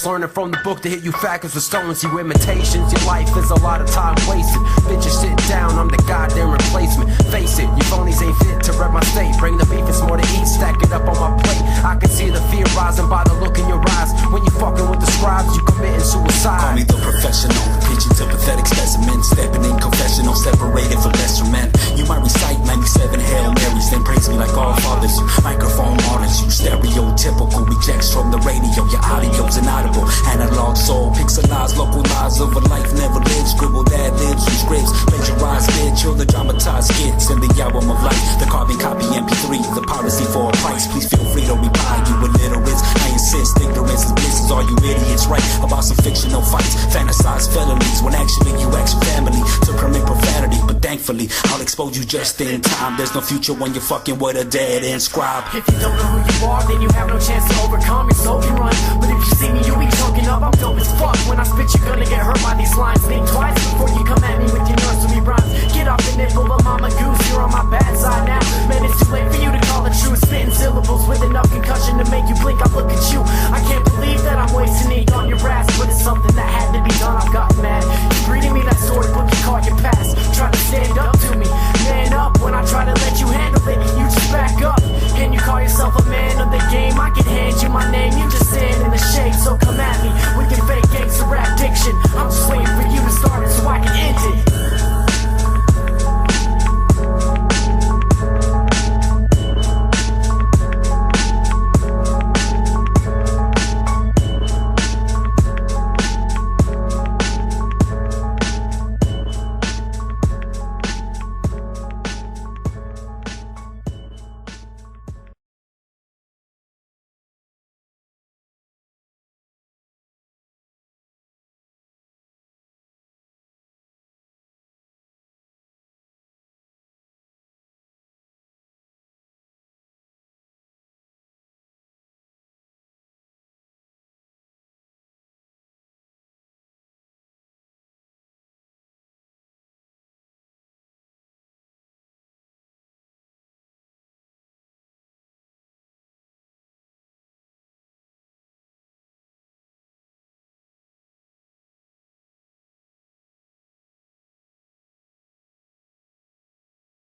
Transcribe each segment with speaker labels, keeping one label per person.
Speaker 1: learning from the book to hit you factors with stones. You imitations, your life is a lot of time wasted. Bitches sit down, I'm the goddamn replacement. Face it, you phonies ain't fit to rep my state. Bring the beef, it's more to eat, stack it up on my plate. I can see the fear rising by the look in your eyes. When you fucking with the scribes, you committing suicide.
Speaker 2: Call me the professional, pitching to pathetic specimens. Stepping in confessional, separated from lesser men. You might recite 97 Hail Marys, then praise me like all fathers. You microphone artists, you stereotypical rejects from the radio. Your audio's inaudible, analog soul, pixelized, localized over life never lived. Scribbled ad libs from Scribes, plagiarized chill the dramatized skits in the album of life. The carbon copy MP3, the piracy for a price. Please feel free to reply, you illiterates. I insist ignorance is bliss, is all you idiots right about some fictional fights, fantasized felonies, when actually you ask your family to permit profanity. But thankfully, I'll expose you just in time. There's no future when you're fucking with a dead-end scribe.
Speaker 3: If you don't know who you are, then you have no chance to overcome. Your soul can run, but if you see me, you be choking up. I'm dope as fuck. When I spit, you're gonna get hurt by these lines. Think twice before you come at me with your nursery rhymes. Get off the nipple, but mama goose, you're on my bad side now. Man, it's too late for you to call the truth. Spitting syllables with enough concussion to make you blink. I look at you, I can't believe that I'm wasting ink on your ass, but it's something that had to be done. I've gotten mad. You're reading me that story book, you call your past. Try to stand up to me, man up. When I try to let you handle it, you just back up. Can you call yourself a man of the game? I can hand you my name, you just stand in the shade. So come at me with your fake gangster rap diction. I'm just waiting for you to start it so I can end it.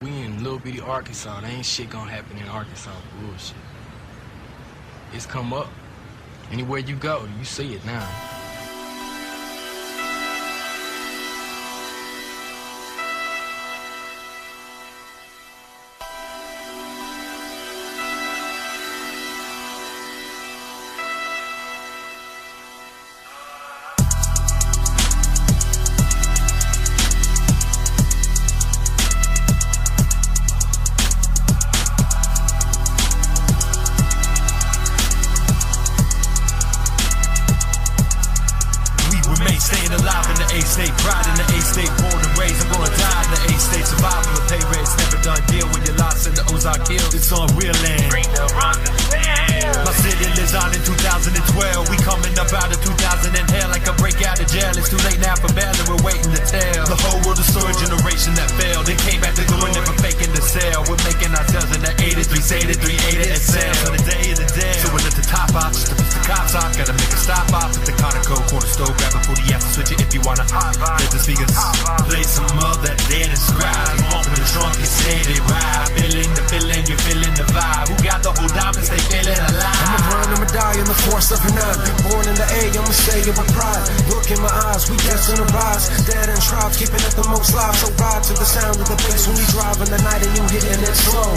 Speaker 4: We in little bitty Arkansas. There ain't shit gonna happen in Arkansas. Bullshit. It's come up. Anywhere you go, you see it now.
Speaker 5: Staying alive in the A-state, pride in the A-state, born and raised. I'm gonna die in the A-state, survival of pay rates, never done deal when you're lost in the Ozark Hills. It's on real land. My city lives on in 2012. We coming up out of 2000 and hell like a break out of jail. It's too late now for bail and we're waiting to tell. The whole world is story generation that failed. They came back to doing never faking the sale. We're making ourselves in the 83, say the 380 and sell. So the day of the day. So we let the top off, just to piss the cops off. Gotta make a stop off at the Conoco corner store. Grab a 40 after switch it if you wanna. Let the speakers play some of that dead and scribe. Open the trunk and say they ride. Feeling the feeling, you're feeling the vibe. Who got the whole diamonds, they feeling alive.
Speaker 1: I'ma run, I'ma die in the force of a nine. Born in the A, I'ma say it with pride. Look in my eyes, we destined to rise. Dead and tribes, keeping it the most live. So ride to the sound of the bass when you drive in the night and you hitting it slow.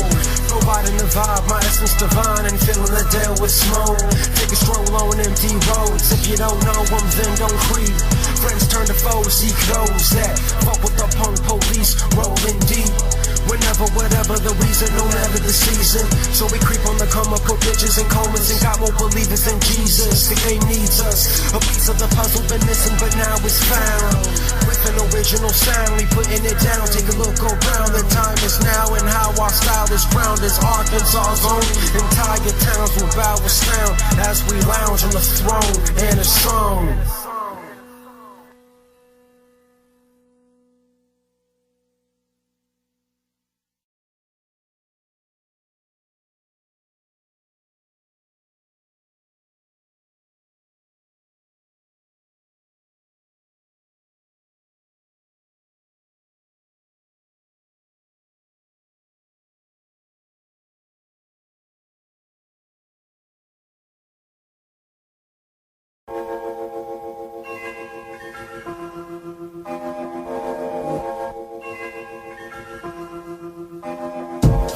Speaker 1: Providing the vibe, my essence divine, and filling the deal with smoke. Take a stroll on empty roads. If you don't know them, then don't creep. Friends turn to foes, seek those that fuck with the punk police, rolling deep. Whenever, whatever the reason, no matter the season. So we creep on the come up, put bitches in comas, and got more believers than Jesus. The game needs us. A piece of the puzzle been missing, but now it's found. With an original sound, we putting it down. Take a look around, the time is now, and how our style is crowned as Arkansas's own. Entire towns will bow with sound as we lounge on the throne and a song.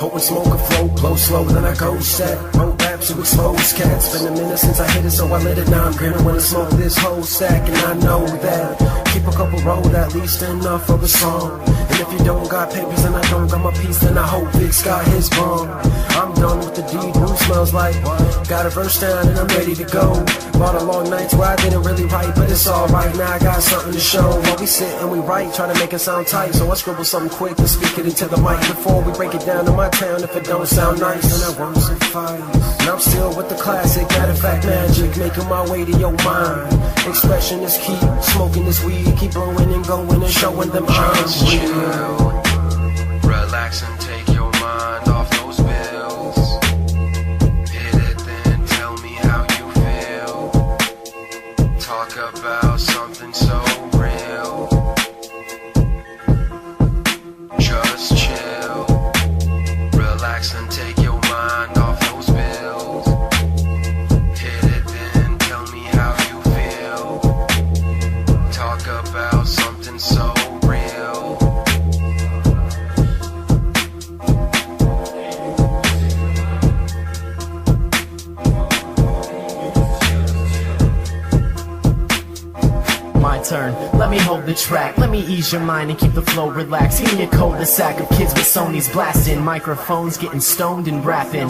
Speaker 1: Hoping smoke a float, blow slow, then I go set. Road raps to expose cats. Been a minute since I hit it, so I lit it. Now I'm grinning when I smoke this whole stack, and I know that. Keep a couple rolled, at least enough of a song. And if you don't got papers and I don't got my piece, then I hope Vic's got his bomb. I'm done with the deed, room smells like. Got a verse down and I'm ready to go. Bought a long nights where I didn't really write, but it's alright, now I got something to show. While we sit and we write, try to make it sound tight. So I scribble something quick and speak it into the mic before we break it down to my town. If it don't sound nice, then I won't suffice. And I'm still with the classic, matter of fact magic, making my way to your mind. Expression is key, smoking this weed, keep blowing and going and showing them I'm chill, relax and take your mind off those bills. Hit it, then tell me how you feel. Talk about something so real. Just chill, relax and take your mind off those bills. Hit it, then tell me how you feel. Talk about something so real.
Speaker 3: My turn, let me hold the track, let me ease your mind and keep the flow relaxed. Give me a cul-de-sac of kids with Sony's blasting, microphones getting stoned and rapping.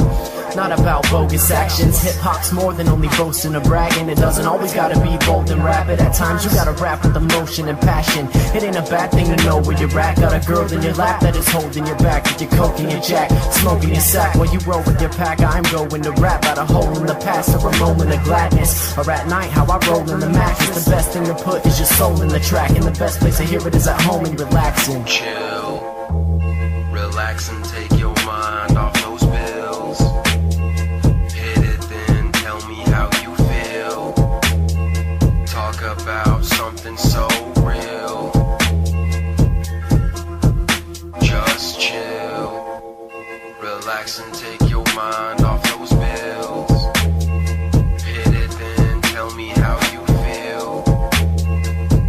Speaker 3: Not about bogus actions, hip-hop's more than only boasting or bragging. It doesn't always gotta be bold and rapid, at times you gotta rap with emotion and passion. It ain't a bad thing to know where you're at. Got a girl in your lap that is holding your back, with your coke and your jack, smoking your sack while you roll with your pack. I'm going to rap out a hole in the past or a moment of gladness, or at night how I roll in the Mac. It's the best thing to put is your soul in the track, and the best place to hear it is at home and relaxing.
Speaker 1: Chill, relax and take your mind off those bills. Hit it, then tell me how you feel. Talk about something so real. Just chill, relax and take your mind off those bills. Hit it, then tell me how you feel.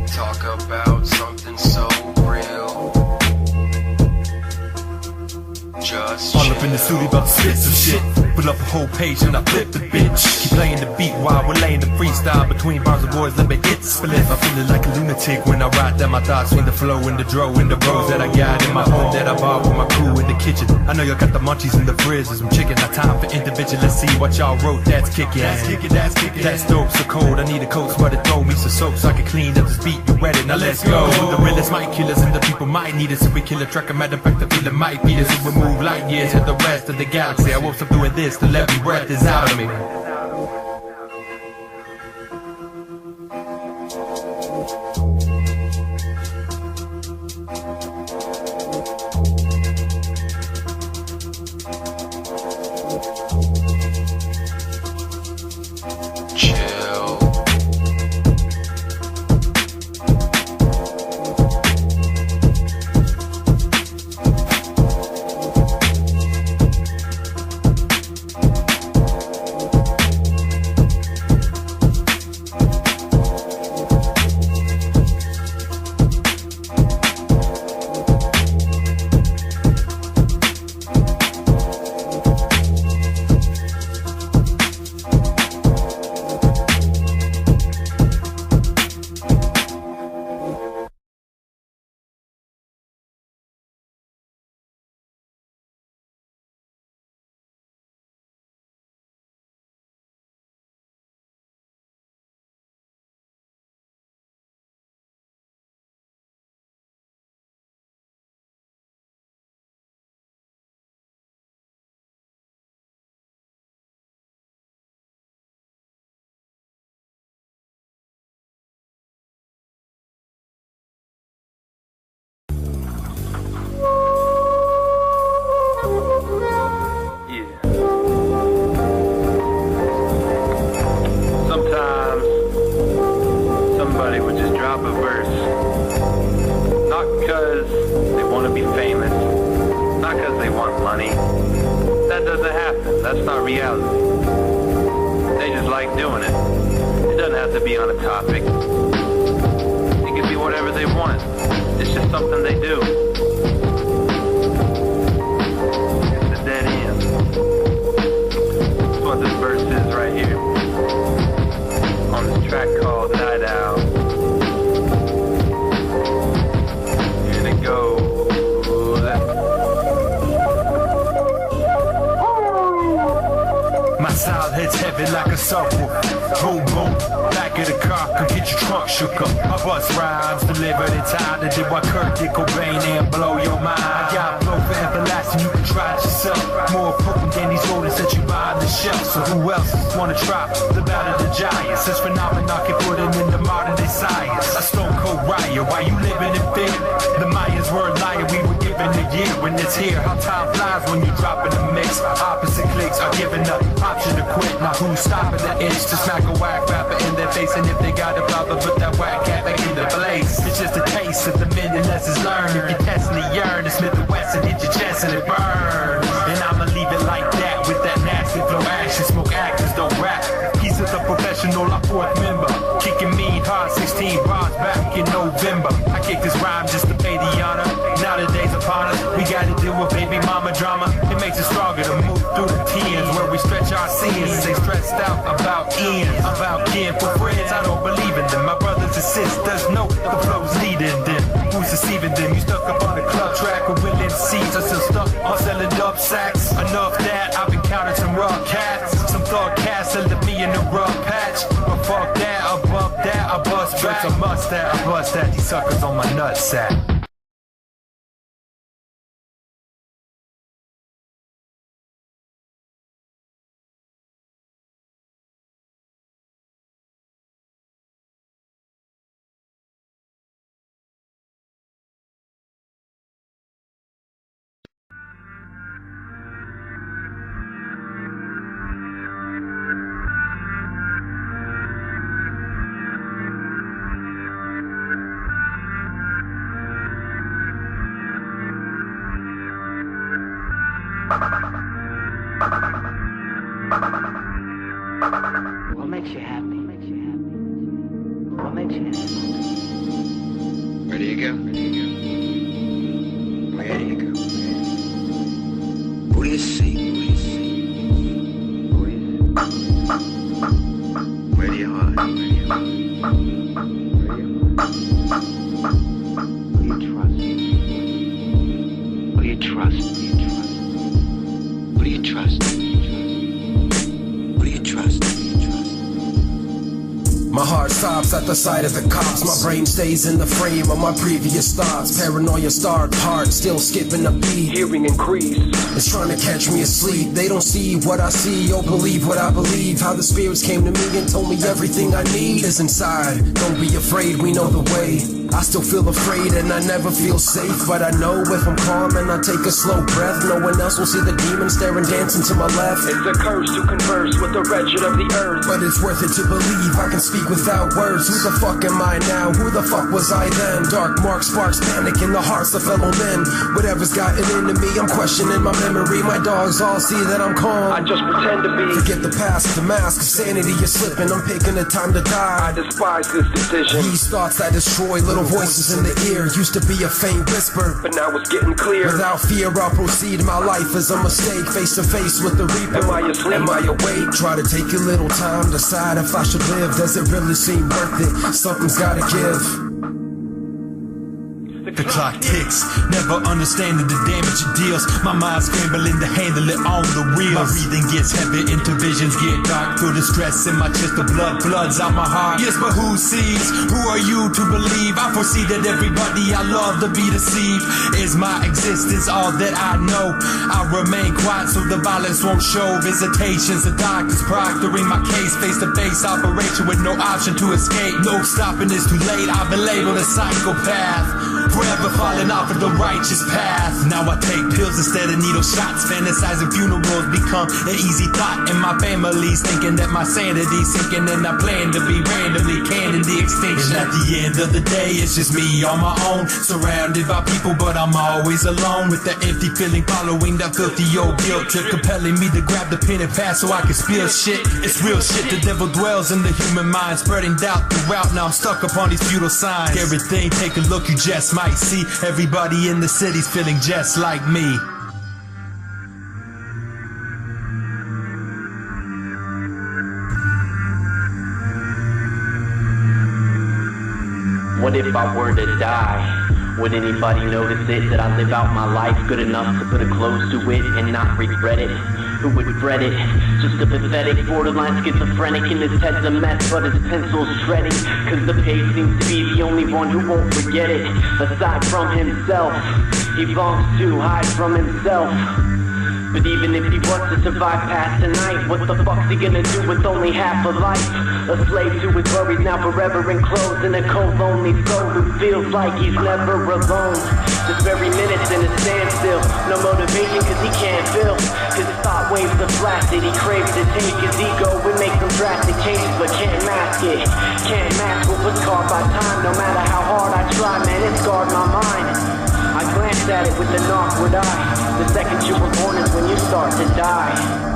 Speaker 1: Talk about something so real. Just
Speaker 5: all up in the studio about to spit some shit. Pull up a whole page and I flip the bitch. Keep playing the beat while we're laying the freestyle. Between bars of boys, let me hit the split. I'm feeling like a lunatic when I write down my thoughts. When the flow and the dro and the bros that I got in my home that I bought with my crew in the kitchen. I know y'all got the munchies in the fridge. There's some chicken, not time for individual. Let's see what y'all wrote, that's kicking. That's dope, so cold. I need a coat, somebody throw me some soap so I can clean up this beat. You ready? Now let's go. The realest might kill us and the people might need us. If we kill a track, a matter of fact, the feeling might beat us. If we move light years to the rest of the galaxy. I woke up doing this to let me breath is out of me.
Speaker 6: That's not reality. They just like doing it. It doesn't have to be on a topic. It can be whatever they want. It's just something they do. It's the
Speaker 5: a circle. Boom, boom, back of the car, come get your trunk shook up. I bust rhymes, delivered in time to did what Kurt did Cobain and blow your mind. I got flow for everlasting, you can try it yourself. More potent than these rodents that you buy on the shelf. So who else wanna try the battle of the giants? This phenomenon can put it into modern day science. A stone cold riot, why you living in fear? The Mayans were a liar, we were given a year when it's here. How time flies when you drop in the mix. Opposite cliques are giving up option to quit. Now who's stopping the itch to smack a whack rapper in their face? And if they got a problem, put that whack cat back in the place. It's just a taste of the many lessons learned. If you test and yearn, it's Smith and Wesson, hit your chest and it burns. And I'ma leave it like that with that nasty flow action. Smoke actors, don't rap. He's a professional, a fourth member. Kicking mean hard, 16 bars back in November. I kick this rhyme just to pay the honor. Now the days upon us, we gotta deal with baby mama drama. It makes us stronger to move through the tears where we stretch our sins. Stay stressed out about ends, about kin for friends. I don't believe in them. My brothers and sisters know the flow's leading them. Who's deceiving them? You stuck up on the club track with Will MCs. I'm still stuck on selling dub sacks. Enough that I've encountered some rough cats. Some thug cats that left me in a rough patch. But fuck that, above that, I bust back. It's a must that, I bust that. These suckers on my nutsack.
Speaker 7: What makes you happy? What makes you happy?
Speaker 8: Where do you go? Where do you go? Who do you see? Where do you hide?
Speaker 7: Who do you trust? Who do you trust? Who do you trust? Who do you trust?
Speaker 1: My heart stops at the sight of the cops. My brain stays in the frame of my previous thoughts. Paranoia start, heart still skipping a beat. Hearing increase, it's trying to catch me asleep. They don't see what I see or believe what I believe. How the spirits came to me and told me everything I need is inside. Don't be afraid, we know the way. I still feel afraid and I never feel safe. But I know if I'm calm and I take a slow breath, no one else will see the demon staring dancing to my left.
Speaker 9: It's a curse to converse with the wretched of the earth.
Speaker 1: But it's worth it to believe I can speak without words. Who the fuck am I now? Who the fuck was I then? Dark mark sparks panic in the hearts of fellow men. Whatever's gotten into me, I'm questioning my memory. My dogs all see that I'm calm.
Speaker 9: I just pretend to be.
Speaker 1: Forget the past, the mask of sanity is slipping. I'm picking the time to die.
Speaker 9: I despise this decision.
Speaker 1: These thoughts that destroy, little voices in the ear. Used to be a faint whisper,
Speaker 9: but now it's getting clear.
Speaker 1: Without fear I'll proceed. My life is a mistake, face to face with the reaper.
Speaker 9: Am I asleep?
Speaker 1: Am I awake? Try to take a little time, decide if I should live. Does it really seem worth it? Something's gotta give.
Speaker 5: The clock ticks, never understanding the damage it deals. My mind scrambling to handle it on the wheels. My breathing gets heavy into visions get dark. Feel the stress in my chest, the blood floods out my heart. Yes, but who sees? Who are you to believe? I foresee that everybody I love to be deceived. Is my existence all that I know? I remain quiet so the violence won't show. Visitations, the doctors proctoring my case. Face-to-face operation with no option to escape. No stopping, it's too late. I've been labeled a psychopath. Forever falling off of the righteous path. Now I take pills instead of needle shots. Fantasizing funerals become an easy thought. And my family's thinking that my sanity's sinking. And I plan to be randomly canned in the extinction. And at the end of the day, it's just me on my own. Surrounded by people, but I'm always alone. With that empty feeling following that filthy old guilt trip. Compelling me to grab the pen and pad so I can spill shit. It's real shit, the devil dwells in the human mind. Spreading doubt throughout, now I'm stuck upon these futile signs. Everything, take a look, you just might see everybody in the city's feeling just like me.
Speaker 7: What if I were to die?
Speaker 10: Would anybody notice it? That I live out my life good enough to put a close to it and not regret it? Who would dread it? Just a pathetic, borderline schizophrenic, and his head's a mess, but his pencil's shredding. Cause the page seems to be the only one who won't forget it. Aside from himself, he longs to hide from himself. But even if he was to survive past tonight, what the fuck's he gonna do with only half a life? A slave to his worries, now forever enclosed in a cold, lonely soul who feels like he's never alone. This very minute's in a standstill, no motivation cause he can't feel. His thought waves are blasted, he craves to take his ego and make some drastic changes, but can't mask it. Can't mask what was caused by time, no matter how hard I try, man, it scarred my mind. I glanced at it with an awkward eye. The second you were born is when you start to die.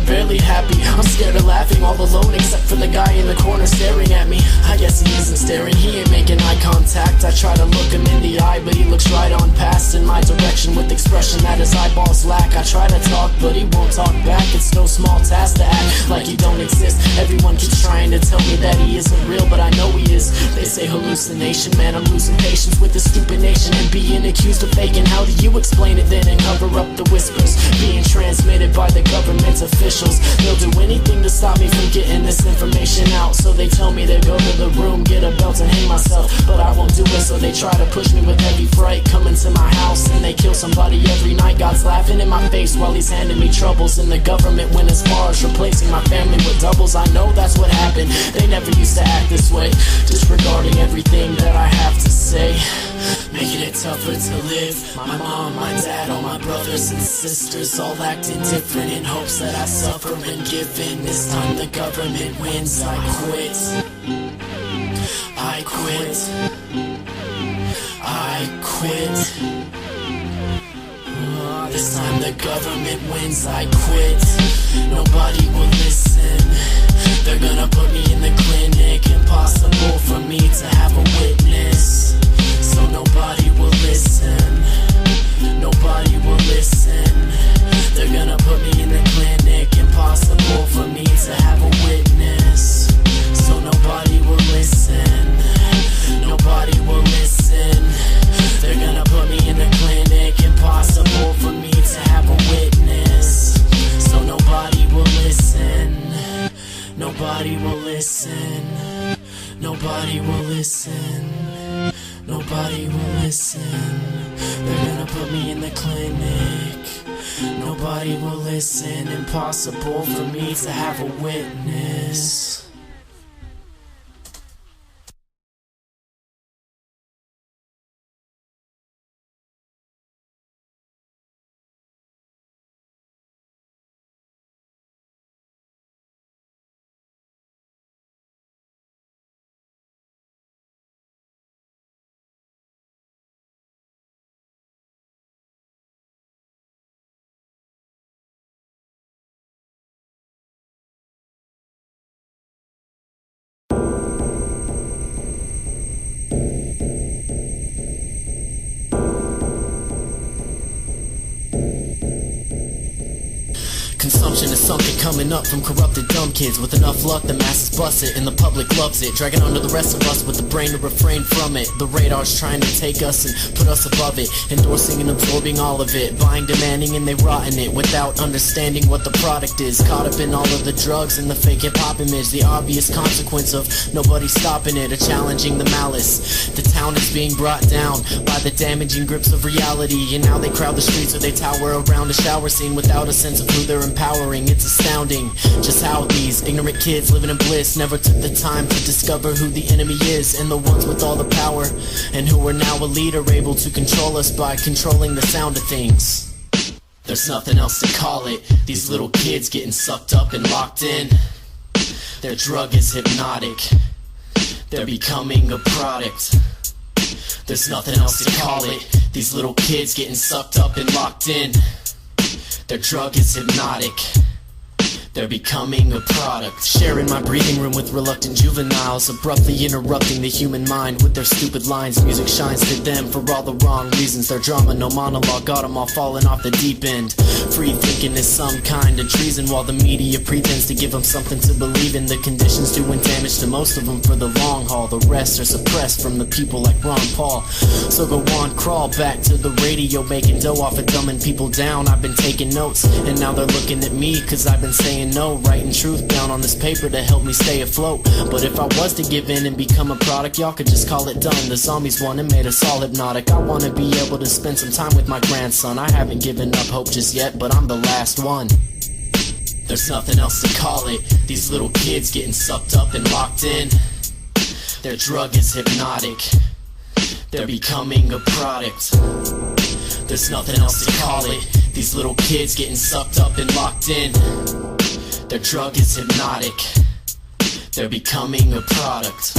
Speaker 3: Barely happy, I'm scared of laughing all alone except for the guy in the corner staring at me. I guess he isn't staring, he ain't making eye contact. I try to look him in the eye but he looks right on past in my direction with expression that his eyeballs lack. I try to talk but he won't talk back. It's no small task to act like he don't exist. Everyone keeps trying to tell me that he isn't real, but I know he is. They say hallucination, man, I'm losing patience with this stupid nation and being accused of faking. How do you explain it then and cover up the whispers being transmitted by the government officials? They'll do anything to stop me from getting this information out. So they tell me to go to the room, get a belt and hang myself, but I won't do it. So they try to push me with heavy fright, coming to my house and they kill somebody every night. God's laughing in my face while he's handing me troubles, and the government went as far as replacing my family with doubles. I know that's what happened, they never used to act this way, disregarding everything that I have to say, making it tougher to live. My mom, my dad, all my brothers and sisters all acting different in hopes that I suffer and give in. This time the government wins. I quit. I quit. I quit. This time the government wins. I quit. Nobody will listen. They're gonna put me in the clinic. Impossible for me to have a witness. So nobody will listen. Nobody will listen. They're gonna put me in the clinic. Impossible for me to have a witness. So nobody will listen. Nobody will listen. They're gonna put me in the clinic. Impossible for me to have a witness. So nobody will listen. Nobody will listen. Nobody will listen. Nobody will listen. They're gonna put me in the clinic. Nobody will listen. Impossible for me to have a witness. something coming up from corrupted dumb kids. With enough luck, the masses bust it, and the public loves it, dragging under the rest of us with the brain to refrain from it. The radar's trying to take us and put us above it, endorsing and absorbing all of it, buying, demanding, and they rotting it without understanding what the product is. Caught up in all of the drugs and the fake hip-hop image, the obvious consequence of nobody stopping it or challenging the malice. The town is being brought down by the damaging grips of reality, and now they crowd the streets or they tower around a shower scene without a sense of who they're empowering. It's astounding just how these ignorant kids living in bliss never took the time to discover who the enemy is, and the ones with all the power and who are now a leader able to control us by controlling the sound of things. There's nothing else to call it. These little kids getting sucked up and locked in. Their drug is hypnotic. They're becoming a product. There's nothing else to call it. These little kids getting sucked up and locked in. Their drug is hypnotic. They're becoming a product. Sharing my breathing room with reluctant juveniles, abruptly interrupting the human mind with their stupid lines. Music shines to them for all the wrong reasons. Their drama, no monologue, got them all falling off the deep end. Free thinking is some kind of treason, while the media pretends to give them something to believe in. The conditions doing damage to most of them for the long haul. The rest are suppressed from the people like Ron Paul. So go on, crawl back to the radio, making dough off of dumbing people down. I've been taking notes, and now they're looking at me, cause I've been saying no, writing truth down on this paper to help me stay afloat. But if I was to give in and become a product, y'all could just call it done. The zombies won and made us all hypnotic. I wanna be able to spend some time with my grandson. I haven't given up hope just yet, but I'm the last one. There's nothing else to call it. These little kids getting sucked up and locked in. Their drug is hypnotic. They're becoming a product. There's nothing else to call it. These little kids getting sucked up and locked in. Their drug is hypnotic. They're becoming a product.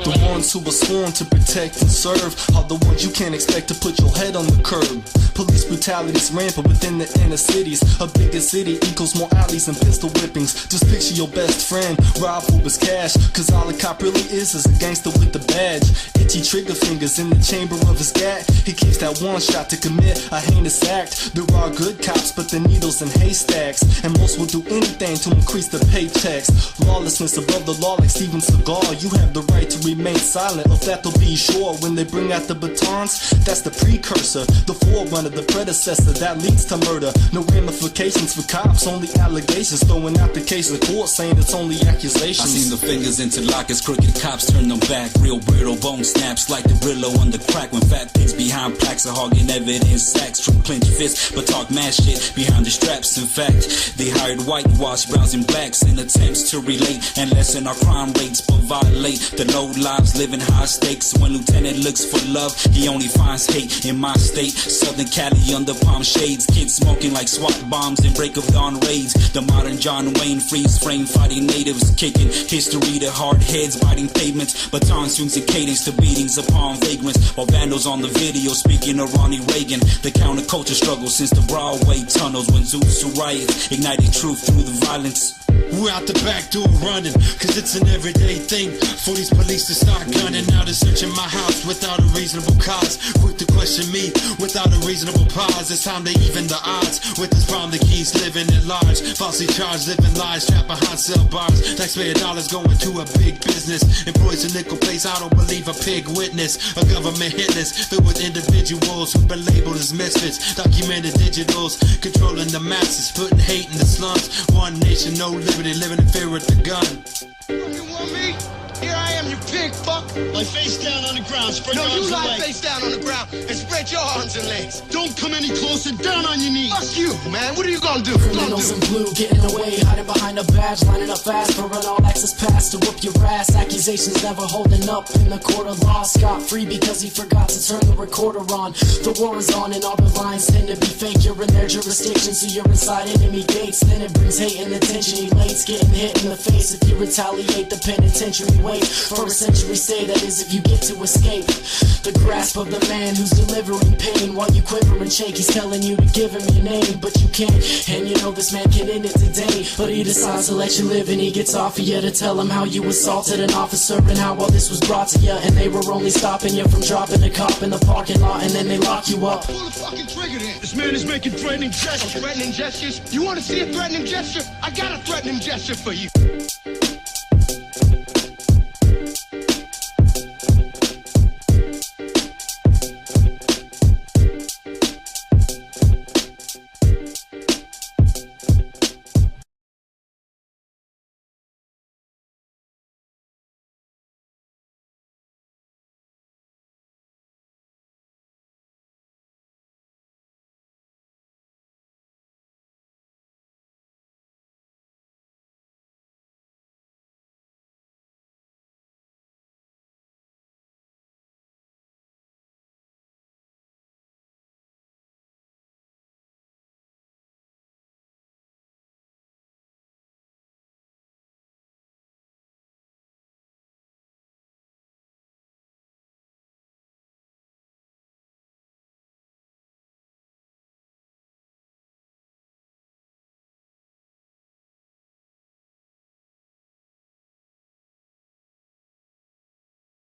Speaker 11: The ones who were sworn to protect and serve are the ones you can't expect to put your head on the curb. Police brutality is rampant within the inner cities. A bigger city equals more alleys and pistol whippings. Just picture your best friend rob for his cash, cause all a cop really is a gangster with a badge. Itchy trigger fingers in the chamber of his gat. He keeps that one shot to commit a heinous act. There are good cops, but the needles in haystacks, and most will do anything to increase the paychecks. Lawlessness above the law like Steven Seagal. You have the right to remain silent, of that they'll be sure. When they bring out the batons, that's the precursor, the forerunner, the predecessor that leads to murder. No ramifications for cops, only allegations. Throwing out the case of court saying it's only accusations.
Speaker 2: I seen the fingers interlock as crooked cops turn them back. Real brittle bone snaps like the Brillo on the crack. When fat pigs behind plaques are hogging evidence sacks from clenched fists, but talk mad shit behind the straps. In fact, they hired whitewash browns and blacks in attempts to relate and lessen our crime rates, but violate the low lives living high stakes. When Lieutenant looks for love, he only finds hate. In my state, Southern Cali under palm shades, kids smoking like SWAT bombs and break of dawn raids. The modern John Wayne freeze frame fighting natives, kicking history to hard heads, biting pavements. Baton swings and cadence to beatings upon vagrants, while vandals on the video speaking of Ronnie Reagan. The counterculture struggle since the Broadway tunnels, when Zeus who riots ignited truth through the violence.
Speaker 5: We're out the back door running, cause it's an everyday thing for these police to start gunning out and searching my house without a reasonable cause. Quick to question me without a reasonable pause. It's time to even the odds with this problem that keeps living at large. Falsely charged, living lies, trapped behind cell bars. Taxpayer dollars going to a big business. Employees a nickel place, I don't believe a pig witness. A government hit list filled with individuals who've been labeled as misfits. Documented digitals, controlling the masses, putting hate in the slums. One nation, no liberty, living in fear with the gun.
Speaker 12: You want me? Here I am, you pig fuck.
Speaker 13: Lie face down on the ground, spread your
Speaker 12: no,
Speaker 13: arms
Speaker 12: you lie
Speaker 13: and legs.
Speaker 12: face down on the ground and spread your arms and legs.
Speaker 13: Don't come any closer, down on your knees.
Speaker 12: Fuck you, man. What are you gonna do?
Speaker 3: Criminals in blue getting away, hiding behind a badge, lining up fast for an all-access pass to whoop your ass. Accusations never holding up in the court of law. Scot-free because he forgot to turn the recorder on. The war is on and all the lines tend to be fake. You're in their jurisdiction, so you're inside enemy gates. Then it brings hate and attention. Elates getting hit in the face. If you retaliate, the penitentiary wait for a century. Say that is if you get to escape the grasp of the man who's delivering pain. While you quiver and shake, he's telling you to give him your name, but you can't. And you know this man can end it today, but he decides to let you live, and he gets off of you to tell him how you assaulted an officer and how all this was brought to you. And they were only stopping you from dropping a cop in the parking lot, and then they lock you up.
Speaker 12: Pull the fucking trigger then.
Speaker 13: This man is making threatening gestures.
Speaker 12: Threatening gestures? You want to see a threatening gesture? I got a threatening gesture for you.